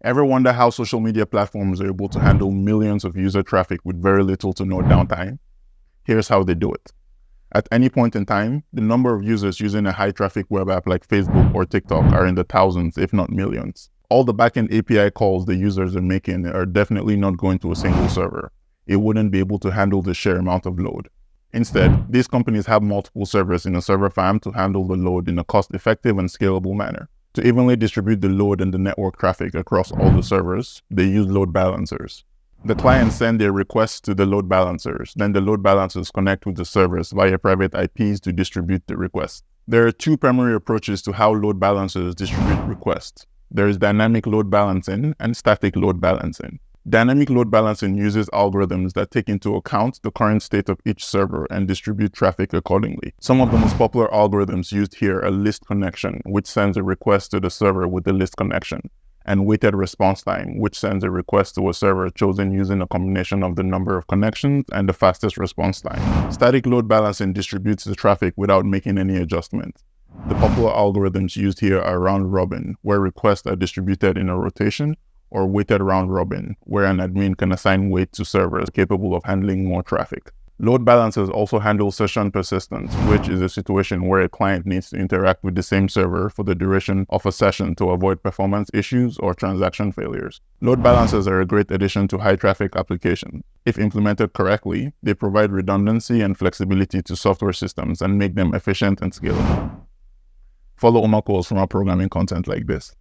Ever wonder how social media platforms are able to handle millions of user traffic with very little to no downtime? Here's how they do it. At any point in time, the number of users using a high-traffic web app like Facebook or TikTok are in the thousands, if not millions. All the backend API calls the users are making are definitely not going to a single server. It wouldn't be able to handle the sheer amount of load. Instead, these companies have multiple servers in a server farm to handle the load in a cost-effective and scalable manner. To evenly distribute the load and the network traffic across all the servers, they use load balancers. The clients send their requests to the load balancers, then the load balancers connect with the servers via private IPs to distribute the request. There are two primary approaches to how load balancers distribute requests. There is dynamic load balancing and static load balancing. Dynamic load balancing uses algorithms that take into account the current state of each server and distribute traffic accordingly. Some of the most popular algorithms used here are list connection, which sends a request to the server with the list connection, and weighted response time, which sends a request to a server chosen using a combination of the number of connections and the fastest response time. Static load balancing distributes the traffic without making any adjustments. The popular algorithms used here are round robin, where requests are distributed in a rotation, or weighted round robin, where an admin can assign weight to servers capable of handling more traffic. Load balancers also handle session persistence, which is a situation where a client needs to interact with the same server for the duration of a session to avoid performance issues or transaction failures. Load balancers are a great addition to high-traffic applications. If implemented correctly, they provide redundancy and flexibility to software systems and make them efficient and scalable. Follow more calls for more programming content like this.